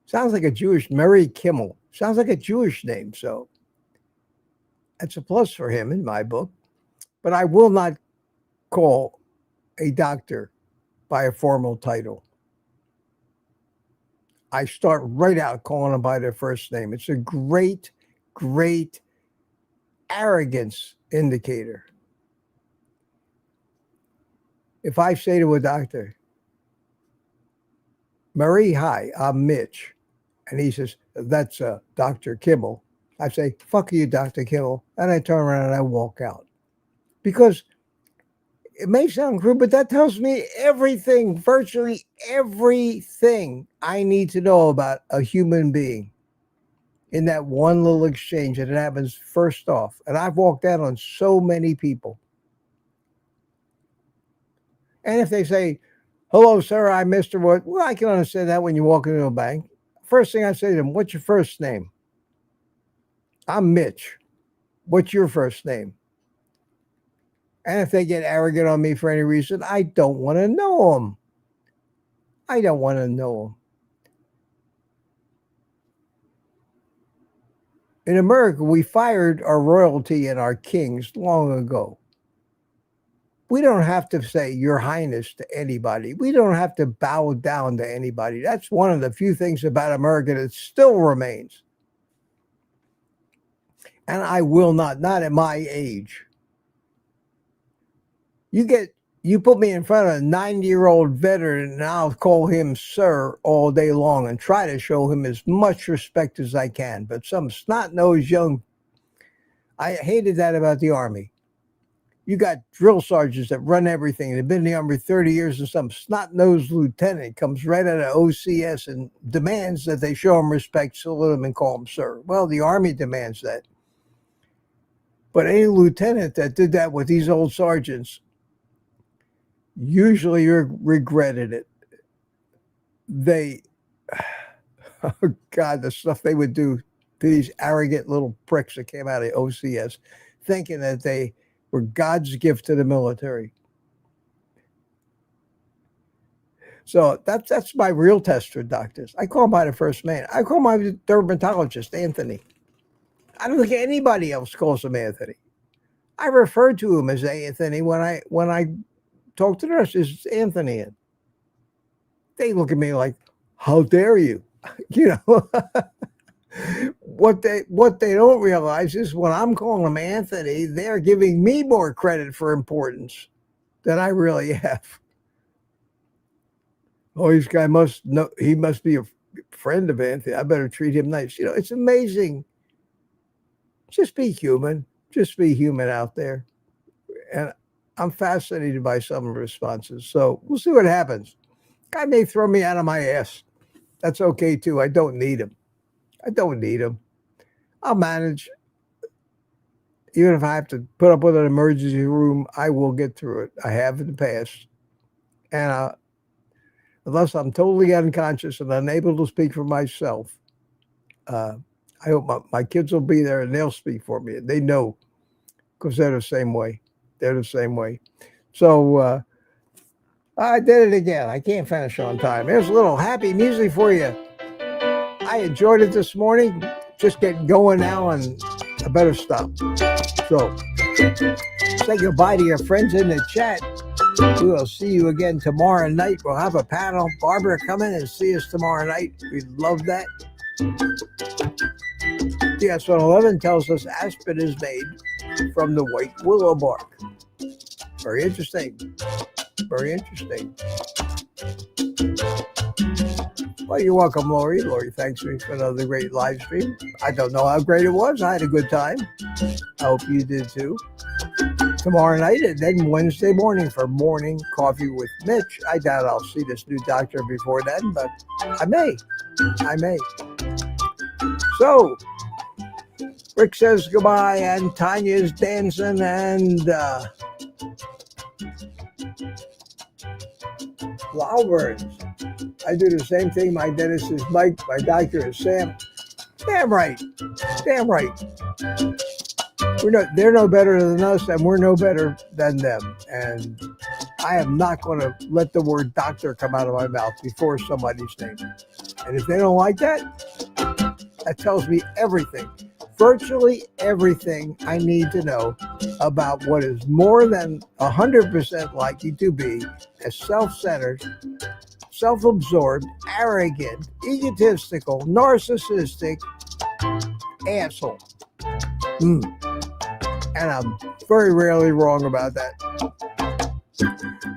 Sounds like a Jewish, Murray Kimmel. Sounds like a Jewish name, so that's a plus for him in my book. But I will not call a doctor by a formal title. I start right out calling them by their first name. It's a great, great arrogance indicator. If I say to a doctor, Murray, hi, I'm Mitch. And he says, that's Dr. Kimmel. I say, fuck you, Dr. Kimmel. And I turn around and I walk out. Because it may sound crude, but that tells me everything, virtually everything I need to know about a human being in that one little exchange. And it happens first off. And I've walked out on so many people. And if they say, hello, sir, I'm Mr. Wood. Well, I can understand that when you walk into a bank. First thing I say to them, what's your first name? I'm Mitch. What's your first name? And if they get arrogant on me for any reason, I don't want to know them. I don't want to know them. In America, we fired our royalty and our kings long ago. We don't have to say your highness to anybody. We don't have to bow down to anybody. That's one of the few things about America that still remains. And I will not at my age. You put me in front of a 90-year-old veteran and I'll call him sir all day long and try to show him as much respect as I can. But some snot-nosed young, I hated that about the Army. You got drill sergeants that run everything. They've been in the Army 30 years, and some snot-nosed lieutenant comes right out of OCS and demands that they show him respect, salute him, and call him sir. Well, the Army demands that. But any lieutenant that did that with these old sergeants usually regretted it. Oh God, the stuff they would do to these arrogant little pricks that came out of OCS, thinking that they were God's gift to the military. So that's my real test for doctors. I call them by the first name. I call my dermatologist Anthony. I don't think anybody else calls him Anthony. I refer to him as Anthony when I talk to the nurses. It's Anthony. They look at me like, how dare you? You know, what they don't realize is when I'm calling him Anthony, they're giving me more credit for importance than I really have. Oh, this guy he must be a friend of Anthony. I better treat him nice. You know, it's amazing. Just be human. Just be human out there. And I'm fascinated by some of the responses. So we'll see what happens. Guy may throw me out of my ass. That's okay too. I don't need him. I'll manage. Even if I have to put up with an emergency room, I will get through it. I have in the past. And unless I'm totally unconscious and unable to speak for myself, I hope my kids will be there and they'll speak for me. They know, because they're the same way. So I did it again. I can't finish on time. There's a little happy music for you. I enjoyed it this morning. Just getting going now, and I better stop. So, say goodbye to your friends in the chat. We will see you again tomorrow night. We'll have a panel. Barbara, come in and see us tomorrow night. We'd love that. DS 111 tells us aspen is made from the white willow bark. Very interesting. Very interesting. Well, you're welcome, Lori. Lori thanks me for another great live stream. I don't know how great it was. I had a good time. I hope you did too. Tomorrow night and then Wednesday morning for Morning Coffee with Mitch. I doubt I'll see this new doctor before then, but I may. So, Rick says goodbye, and Tanya's dancing, and flowers. I do the same thing. My dentist is Mike. My doctor is Sam. Damn right. They're no better than us, and we're no better than them. And I am not going to let the word doctor come out of my mouth before somebody's name. And if they don't like that, that tells me everything. Virtually everything I need to know about what is more than 100% likely to be a self-centered, self-absorbed, arrogant, egotistical, narcissistic asshole. And I'm very rarely wrong about that.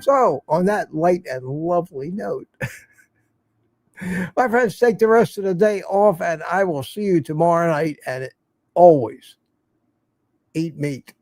So, on that light and lovely note, my friends, take the rest of the day off, and I will see you tomorrow night. And always eat meat.